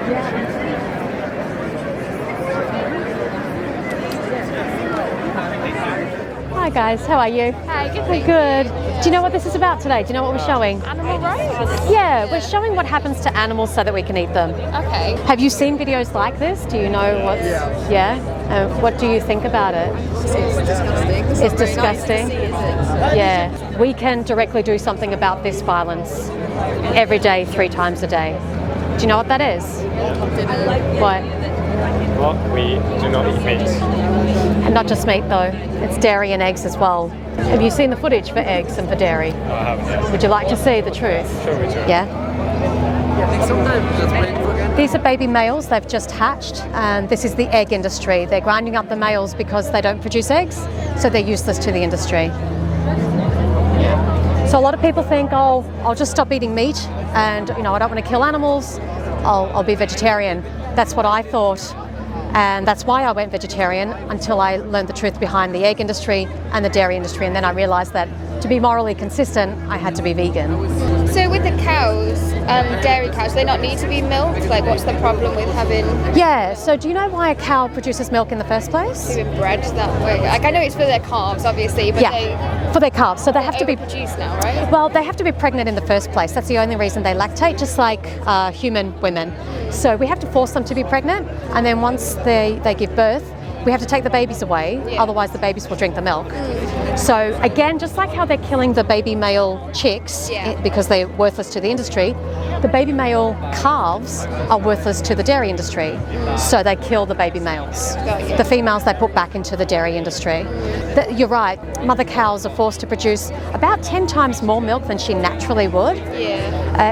Hi guys, how are you? Hi, good. Good. Do you know what this is about today? Do you know what we're showing? Animal rights? Yeah, we're showing what happens to animals so that we can eat them. Okay. Have you seen videos like this? Do you know what's... Yeah? What do you think about it? It's disgusting. It's disgusting. Nice to see, is it? Yeah. We can directly do something about this violence every day, 3 times a day. Do you know what that is? What? What? We do not eat meat. And not just meat though, it's dairy and eggs as well. Have you seen the footage for eggs and for dairy? No, I haven't yet. Would you like to see the truth? Sure we do. Yeah? Sometimes that's great for again. These are baby males, they've just hatched, and this is the egg industry. They're grinding up the males because they don't produce eggs, so they're useless to the industry. So a lot of people think, oh, I'll just stop eating meat and I don't want to kill animals, I'll be vegetarian. That's what I thought. And that's why I went vegetarian until I learned the truth behind the egg industry and the dairy industry. And then I realized that to be morally consistent, I had to be vegan. So with the cows, dairy cows, do they not need to be milked? Like, what's the problem with having Yeah, so do you know why a cow produces milk in the first place? been bred that way? Like, I know it's for their calves, obviously, but For their calves. So they have to they be... overproduce now, right? Well, they have to be pregnant in the first place. That's the only reason they lactate, just like human women. So we have to force them to be pregnant, and then once they give birth, we have to take the babies away, otherwise the babies will drink the milk. So again, just like how they're killing the baby male chicks because they're worthless to the industry, the baby male calves are worthless to the dairy industry. So they kill the baby males. The females they put back into the dairy industry. You're right, mother cows are forced to produce about 10 times more milk than she naturally would.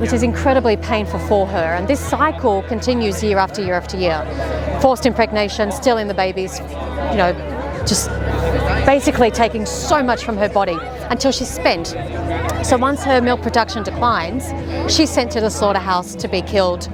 Which is incredibly painful for her. And this cycle continues year after year after year. Forced impregnation, still in the babies, just basically taking so much from her body until she's spent. So once her milk production declines, she's sent to the slaughterhouse to be killed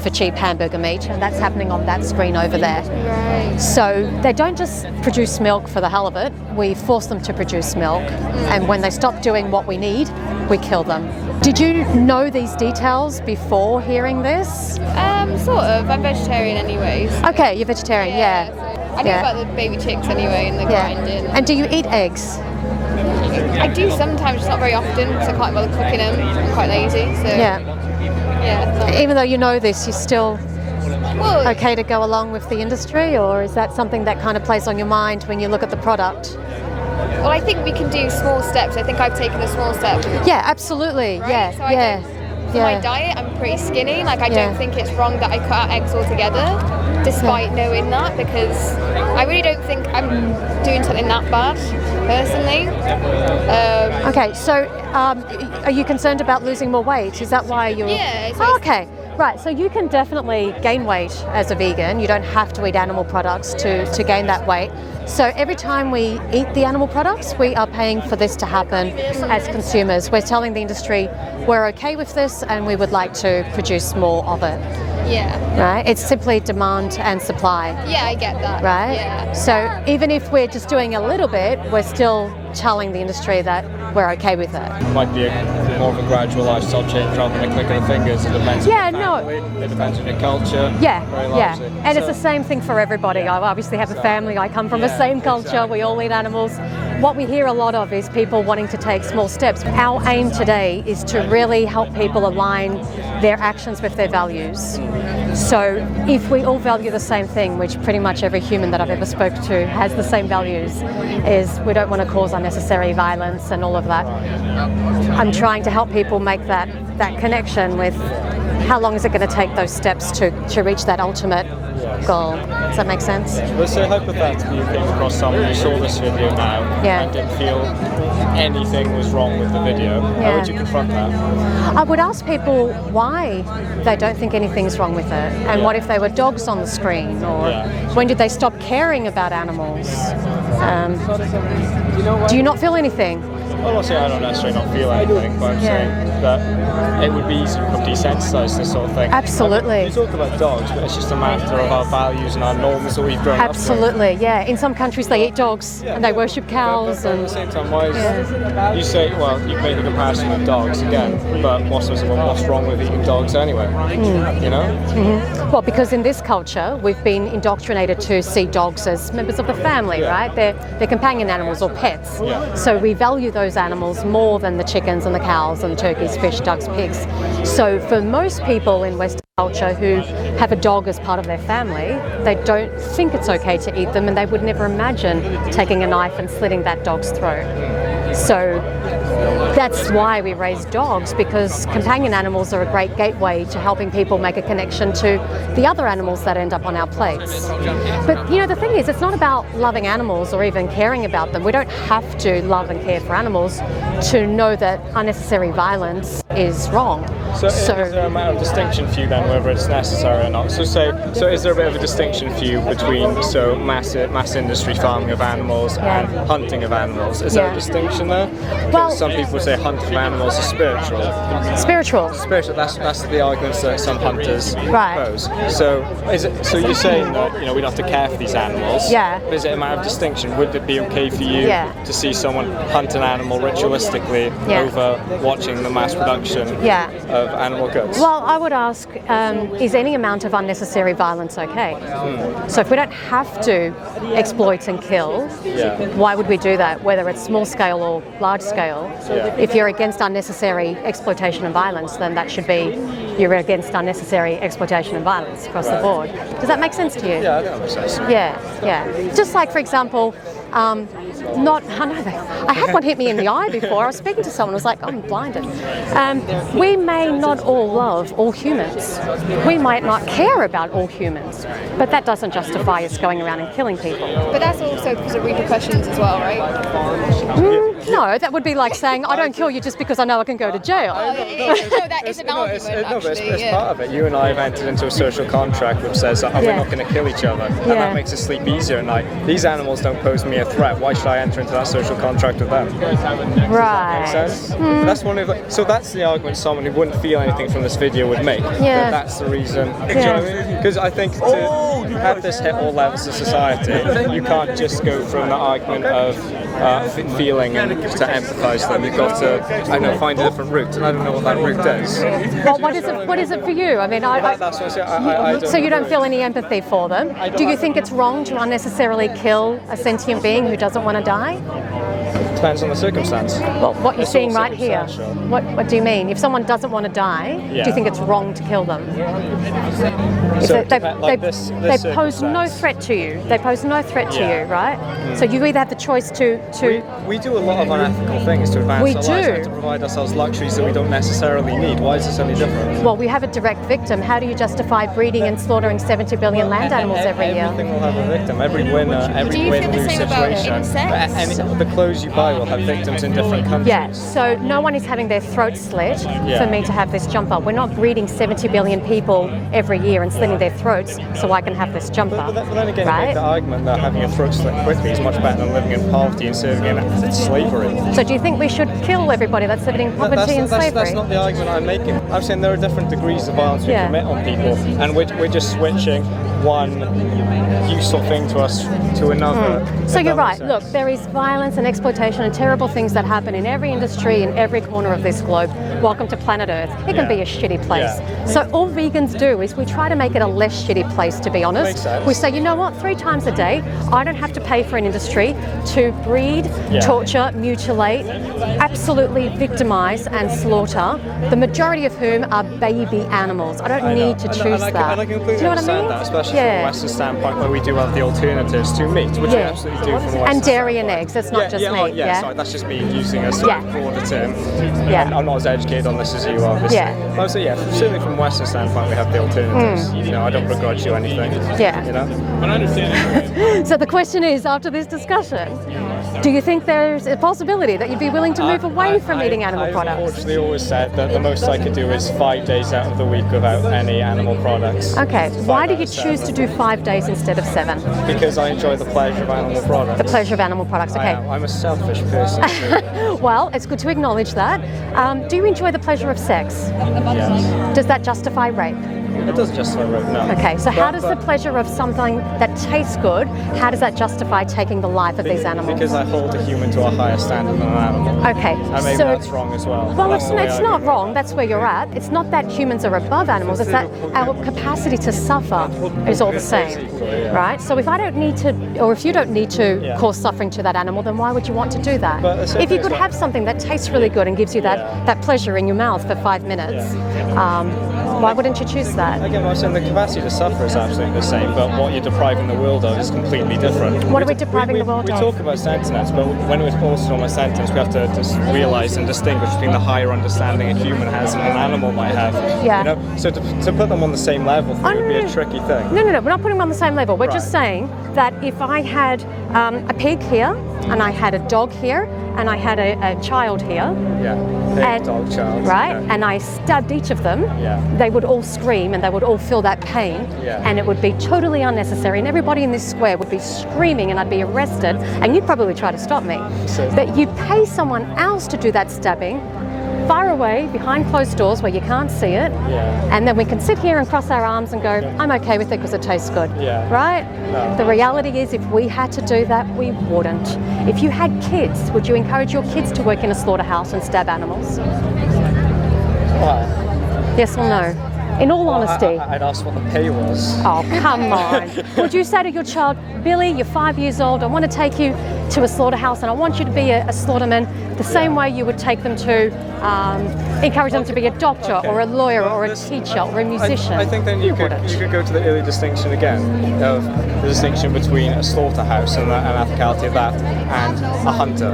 for cheap hamburger meat, and that's happening on that screen over there. Right. So they don't just produce milk for the hell of it, we force them to produce milk, and when they stop doing what we need, we kill them. Did you know these details before hearing this? Sort of. I'm vegetarian anyway. So Okay, you're vegetarian, yeah. So I know about the baby chicks anyway and the grinding. And do you eat eggs? I do sometimes, just not very often, because I can't bother cooking them. I'm quite lazy, so yeah. Even though you know this, you're still Well, okay to go along with the industry, or is that something that kind of plays on your mind when you look at the product? well, I think we can do small steps. I think I've taken a small step. Yeah, absolutely. Right? Yeah, So I yeah. don't- For my diet, I'm pretty skinny. Like, I don't think it's wrong that I cut out eggs altogether, despite knowing that, because I really don't think I'm doing something that bad, personally. Okay, so are you concerned about losing more weight? Is that why you're... Yeah. So Oh, okay. Right, so you can definitely gain weight as a vegan. You don't have to eat animal products to gain that weight. So every time we eat the animal products, we are paying for this to happen as consumers. We're telling the industry we're okay with this and we would like to produce more of it. Yeah. Right? It's simply demand and supply. Yeah, I get that. Right? Yeah. So even if we're just doing a little bit, we're still telling the industry that we're okay with it. Might be more of a gradual lifestyle change rather than a click of the fingers. It depends on your family, it depends on your culture. Yeah, very yeah. largely. And it's the same thing for everybody. I obviously have a family, I come from the same culture, we all eat animals. What we hear a lot of is people wanting to take small steps. Our aim today is to really help people align their actions with their values. So if we all value the same thing, which pretty much every human that I've ever spoken to has the same values, is we don't want to cause unnecessary violence and all of that. I'm trying to help people make that connection with how long is it going to take those steps to reach that ultimate goal. Does that make sense? Let's say hypothetically you came across someone who saw this video now and didn't feel anything was wrong with the video. How would you confront that? I would ask people why they don't think anything's wrong with it, and what if they were dogs on the screen, or when did they stop caring about animals? Do you not feel anything? I'm not saying I don't necessarily not feel anything, but I'm saying that it would be easy to become desensitized to this sort of thing. Absolutely. You talk about dogs, but it's just a matter of our values and our norms that we've grown up with. Absolutely, yeah. In some countries they eat dogs and they worship cows. But at the same time, why is you say, well, you make a comparison with dogs again, but what's wrong with eating dogs anyway? You know? Well, because in this culture we've been indoctrinated to see dogs as members of the family, right? They're companion animals or pets. So we value those animals more than the chickens and the cows and the turkeys, fish, ducks, pigs. So for most people in Western culture who have a dog as part of their family, they don't think it's okay to eat them, and they would never imagine taking a knife and slitting that dog's throat. So that's why we raise dogs, because companion animals are a great gateway to helping people make a connection to the other animals that end up on our plates. But you know, the thing is, it's not about loving animals or even caring about them. We don't have to love and care for animals to know that unnecessary violence is wrong. So is there a matter of distinction for you then, whether it's necessary or not? So is there a bit of a distinction for you between mass industry farming of animals and hunting of animals? Is there a distinction there? Well, some people say hunting of animals is spiritual. Spiritual. That's the arguments that some hunters propose. So you're saying that we'd have to care for these animals. Yeah. But is it a matter of distinction? Would it be okay for you to see someone hunt an animal ritualistically over watching the mass production of animal goods? Well, I would ask, is any amount of unnecessary violence okay? So if we don't have to exploit and kill, why would we do that, whether it's small scale or large scale? If you're against unnecessary exploitation and violence, then that should be you're against unnecessary exploitation and violence across the board. Does that make sense to you? Yeah, that makes sense. Yeah. Just like, for example, I had one hit me in the eye before. I was speaking to someone who was like, I'm blinded. We may not all love all humans. We might not care about all humans, but that doesn't justify us going around and killing people. But that's also because of repercussions as well, right? No, that would be like saying, I don't kill you just because I know I can go to jail. No, that is an argument, actually. It's part of it. You and I have entered into a social contract which says that we're not going to kill each other, and that makes us sleep easier at night. These animals don't pose me a threat. Why should I enter into that social contract with them? Right. Makes sense? That's one of so that's the argument someone who wouldn't feel anything from this video would make. That's the reason. Do you know what I mean? Because I think to have this hit all levels of society, you can't just go from the argument of feeling and to empathise them. You've got to, find a different route, and I don't know what that route is. Well, what is it for you? I mean, that's what I don't so you don't feel any empathy for them? Do you think it's wrong to unnecessarily kill a sentient being who doesn't want to die? Depends on the circumstance. Well, what you're seeing right here. What do you mean? If someone doesn't want to die, do you think it's wrong to kill them? They pose no threat to you. They pose no threat to you, right? So you either have the choice to... We do a lot of unethical things to advance our lives and to provide ourselves luxuries that we don't necessarily need. Why is this any different? Well, we have a direct victim. How do you justify breeding and slaughtering 70 billion land animals every year? Everything will have a victim. Every winner, every win-lose situation. The clothes you buy will have victims in different countries. Yeah, so no one is having their throat slit for me to have this jumper. We're not breeding 70 billion people every year and slitting their throats so I can have this jumper. But then again, you make the argument that having your throat slit quickly is much better than living in poverty and serving in slavery. So do you think we should kill everybody that's living in poverty and slavery? That's not the argument I'm making. I'm saying there are different degrees of violence we commit on people, and we're just switching one useful thing to us to another. So you're right. Look, there is violence and exploitation and terrible things that happen in every industry, in every corner of this globe. Welcome to planet Earth. It can be a shitty place. So all vegans do is we try to make it a less shitty place, to be honest. Makes sense. We say, you know what, 3 times a day, I don't have to pay for an industry to breed, torture, mutilate, absolutely victimize and slaughter, the majority of whom are baby animals. I don't need to choose that. And I completely understand that, especially from a Western standpoint where we do have the alternatives to meat, which we absolutely do from a Western and dairy and eggs, that's not just meat. Sorry, that's just me using a sort of broader term. I'm not as educated on this as you are, obviously. So certainly from a Western standpoint we have the alternatives. I don't begrudge you anything. So the question is, after this discussion, Do you think there's a possibility that you'd be willing to move away from eating animal products? I've unfortunately always said that the most I could do is 5 days out of the week without any animal products. Okay, why do you choose to do 5 days instead of 7? Because I enjoy the pleasure of animal products. The pleasure of animal products, okay. I'm a selfish person. Well, it's good to acknowledge that. Do you enjoy the pleasure of sex? Yes. Does that justify rape? It doesn't justify rape, no. Okay, so how does the pleasure of something that tastes good, how does that justify taking the life of these animals? Because I hold a human to a higher standard than an animal. Okay, and maybe that's wrong as well. Well, it's not wrong. That's where you're at. It's not that humans are above animals. It's that our capacity to suffer is all the same, right? So if I don't need to, or if you don't need to cause suffering to that animal, then why would you want to do that? If you could have something that tastes really good and gives you that pleasure in your mouth for 5 minutes, why wouldn't you choose that? Again, I'm saying the capacity to suffer is absolutely the same, but what you're depriving the world of is completely different. What are we depriving the world of? We talk about sentience, but when we're talking about sentience, we have to just realise and distinguish between the higher understanding a human has and an animal might have. Yeah. You know? So to put them on the same level would be a tricky thing. No, we're not putting them on the same level. We're just saying that if I had a pig here, and I had a dog here, and I had a child here. Pig, dog, child. Right? And I stabbed each of them. They would all scream and they would all feel that pain. And it would be totally unnecessary. And everybody in this square would be screaming and I'd be arrested. And you'd probably try to stop me. But you pay someone else to do that stabbing, far away, behind closed doors where you can't see it, and then we can sit here and cross our arms and go, I'm okay with it because it tastes good, right? No. The reality is if we had to do that, we wouldn't. If you had kids, would you encourage your kids to work in a slaughterhouse and stab animals? Yes or no? In all honesty. I'd ask what the pay was. Oh, come on. Would you say to your child, Billy, you're 5 years old, I want to take you to a slaughterhouse and I want you to be a slaughterman, the same way you would take them to, encourage them to be a doctor or a lawyer or a teacher or a musician? I think then you could go to the early distinction again, of the distinction between a slaughterhouse and the ethicality of that and a hunter.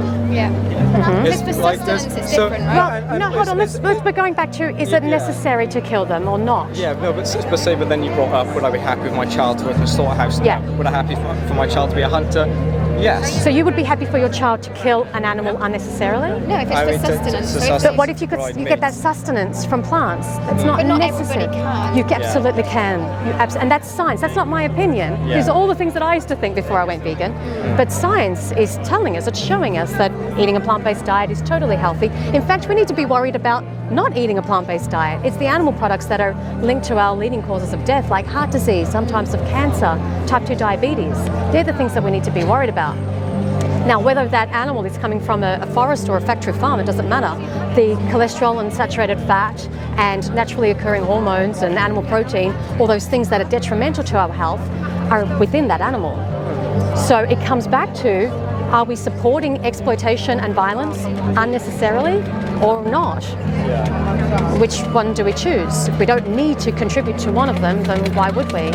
Because for sustenance it's different, right? Well, no, hold on, we're going back to, is it necessary to kill them or not? Yeah, no, but then you brought up, would I be happy with my child to work in a slaughterhouse? Yeah. No. Would I be happy for my child to be a hunter? Yes. So you would be happy for your child to kill an animal unnecessarily? No, if it's for sustenance. But what if you get that sustenance from plants? That's not necessary. Everybody can. You absolutely can. And that's science. That's not my opinion. These are all the things that I used to think before I went vegan. But science is telling us, it's showing us that eating a plant-based diet is totally healthy. In fact, we need to be worried about not eating a plant-based diet. It's the animal products that are linked to our leading causes of death, like heart disease, some types of cancer, type 2 diabetes. They're the things that we need to be worried about. Now, whether that animal is coming from a forest or a factory farm, it doesn't matter. The cholesterol and saturated fat and naturally occurring hormones and animal protein, all those things that are detrimental to our health, are within that animal. So it comes back to, are we supporting exploitation and violence unnecessarily or not? Which one do we choose? If we don't need to contribute to one of them, then why would we?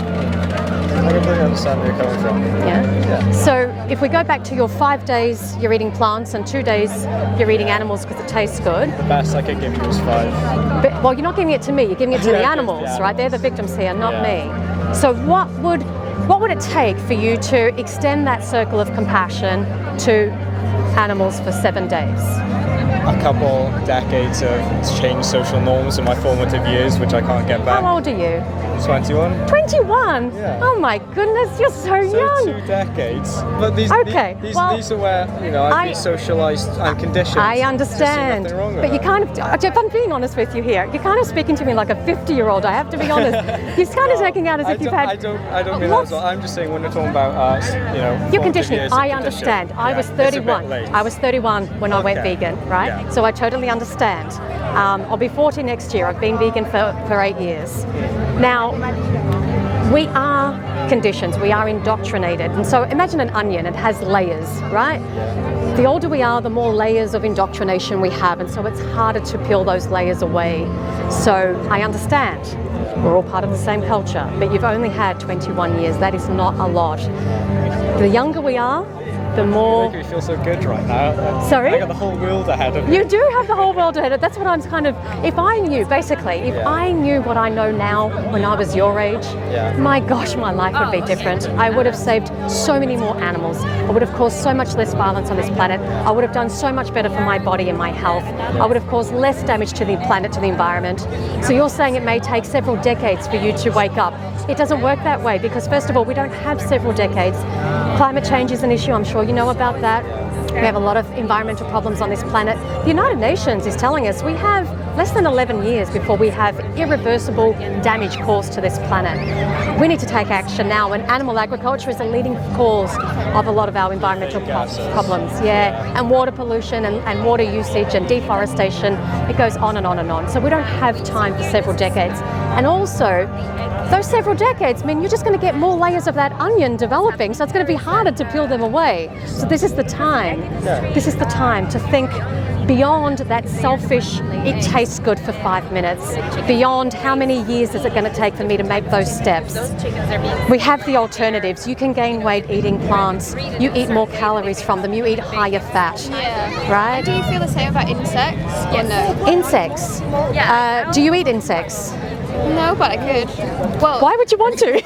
I completely understand where you're coming from. Yeah. So if we go back to your 5 days you're eating plants and 2 days you're eating animals because it tastes good. The best I could give you is 5. But, well, you're not giving it to me, you're giving it to the animals, right? They're the victims here, not me. So what would it take for you to extend that circle of compassion to animals for 7 days? A couple decades of changed social norms in my formative years, which I can't get back. How old are you? 21. 21? Yeah. Oh my goodness, you're so young. 2 decades. But these are where, I've been socialised and conditioned. I understand. Nothing wrong with but you that. kind of, if I'm being honest with you here, you're kind of speaking to me like a 50-year-old, I have to be honest. You're kind of taking out as if you've had... I don't mean that as well. I'm just saying when we're talking about, your conditioning, I understand. I was 31. I was 31 when I went vegan, right? Yeah. So I totally understand. I'll be 40 next year. I've been vegan for 8 years. Now, we are conditioned, we are indoctrinated. And so imagine an onion, it has layers, right? The older we are, the more layers of indoctrination we have, and so it's harder to peel those layers away. So I understand. We're all part of the same culture, but you've only had 21 years. That is not a lot. The younger we are, the more... You make me feel so good right now. Sorry? I got the whole world ahead of me. You do have the whole world ahead of. That's what I'm kind of... If I knew, basically, if I knew what I know now when I was your age, my gosh, my life would be different. I would have saved so many more animals. I would have caused so much less violence on this planet. I would have done so much better for my body and my health. I would have caused less damage to the planet, to the environment. So you're saying it may take several decades for you to wake up. It doesn't work that way because, first of all, we don't have several decades. Climate change is an issue. I'm sure you know about that. We have a lot of environmental problems on this planet. The United Nations is telling us we have less than 11 years before we have irreversible damage caused to this planet. We need to take action now, and animal agriculture is a leading cause of a lot of our environmental problems. And water pollution and water usage and deforestation. It goes on and on and on. So we don't have time for several decades. And also, those several decades mean you're just going to get more layers of that onion developing, so it's going to be harder to peel them away. So this is the time. This is the time to think beyond that selfish, it tastes good for 5 minutes, beyond how many years is it going to take for me to make those steps. We have the alternatives. You can gain weight eating plants. You eat more calories from them. You eat higher fat. Right? Do you feel the same about insects or no? Insects? Do you eat insects? No, but I could. Well, why would you want to?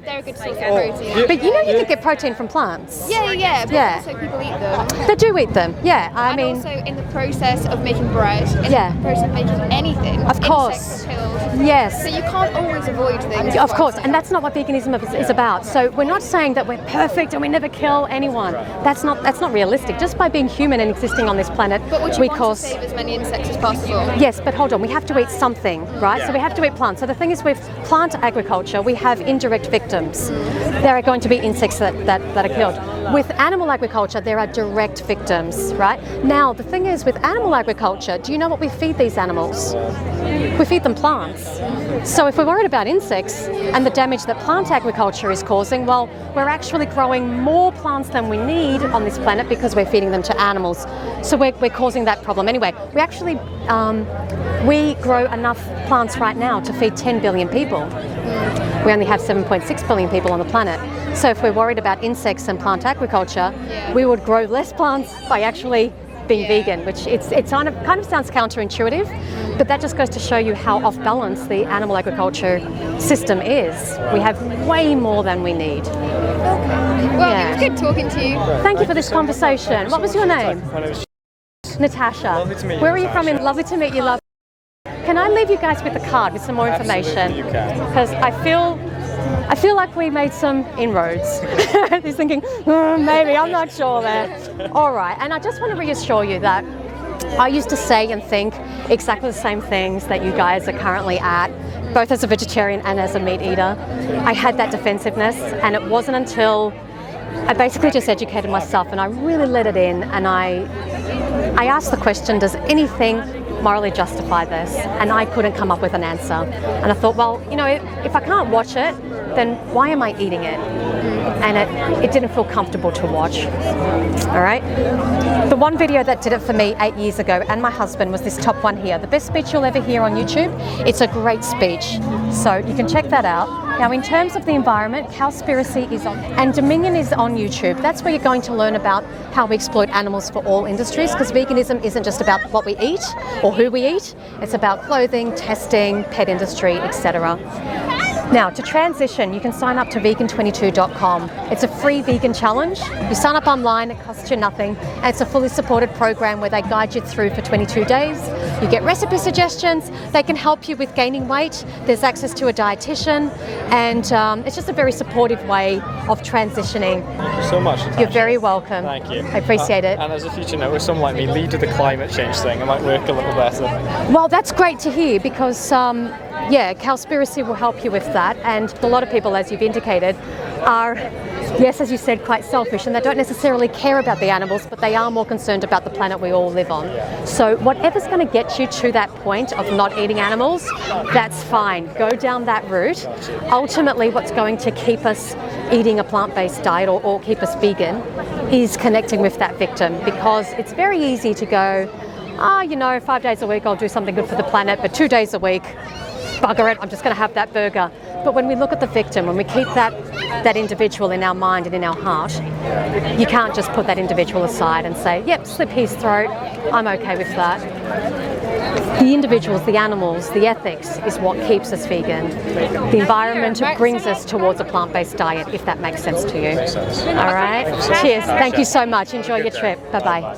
They're a good source of protein. But you know you can get protein from plants. But also people eat them. They do eat them, I mean... also in the process of making bread, in the process of making anything, of course. Insects are killed. Yes. So you can't always avoid things. Of course, and that's not what veganism is about. So we're not saying that we're perfect and we never kill anyone. That's not realistic. Just by being human and existing on this planet, but would you want to save as many insects as possible? Yes, but hold on, we have to eat something, right? So we have to eat plants. So the thing is with plant agriculture, we have indirect victims. There are going to be insects that are killed. With animal agriculture, there are direct victims, right? Now, the thing is with animal agriculture, do you know what we feed these animals? We feed them plants. So if we're worried about insects and the damage that plant agriculture is causing, well, we're actually growing more plants than we need on this planet because we're feeding them to animals. So we're causing that problem anyway. We actually, we grow enough plants right now to feed 10 billion people. We only have 7.6 billion people on the planet. So if we're worried about insects and plant agriculture, we would grow less plants by actually being vegan, which it kind of sounds counterintuitive, but that just goes to show you how off balance the animal agriculture system is. We have way more than we need. Well, it was good talking to you. Thank you for this conversation. What was your name? My name is Natasha. Lovely to meet you. Where are you from? Lovely to meet you, love. Can I leave you guys with a card with some more information? Absolutely, you can. Because I feel like we made some inroads. He's thinking, maybe, I'm not sure there. All right, and I just want to reassure you that I used to say and think exactly the same things that you guys are currently at, both as a vegetarian and as a meat eater. I had that defensiveness, and it wasn't until I basically just educated myself and I really let it in, and I asked the question, does anything morally justify this? And I couldn't come up with an answer. And I thought, well, you know, if I can't watch it, then why am I eating it? And it didn't feel comfortable to watch. All right? The one video that did it for me 8 years ago and my husband was this top one here. The best speech you'll ever hear on YouTube. It's a great speech. So you can check that out. Now, in terms of the environment, Cowspiracy is on, and Dominion is on YouTube. That's where you're going to learn about how we exploit animals for all industries, because veganism isn't just about what we eat or who we eat. It's about clothing, testing, pet industry, etc. Now, to transition, you can sign up to vegan22.com. It's a free vegan challenge. You sign up online, it costs you nothing, and it's a fully supported program where they guide you through for 22 days. You get recipe suggestions, they can help you with gaining weight, there's access to a dietitian, and it's just a very supportive way of transitioning. Thank you so much, Natasha. You're very welcome. Thank you. I appreciate it. And as a future note, with someone like me, lead with the climate change thing, it might work a little better. Well, that's great to hear because yeah, Cowspiracy will help you with that, and a lot of people, as you've indicated, are, yes, as you said, quite selfish, and they don't necessarily care about the animals, but they are more concerned about the planet we all live on. So whatever's going to get you to that point of not eating animals, that's fine. Go down that route. Ultimately, what's going to keep us eating a plant-based diet or keep us vegan is connecting with that victim, because it's very easy to go, you know, 5 days a week I'll do something good for the planet, but 2 days a week, bugger it, I'm just going to have that burger. But when we look at the victim, when we keep that individual in our mind and in our heart, you can't just put that individual aside and say, yep, slit his throat, I'm okay with that. The individuals, the animals, the ethics is what keeps us vegan. The environment brings us towards a plant-based diet, if that makes sense to you. All right? Cheers. Thank you so much. Enjoy your trip. Bye-bye.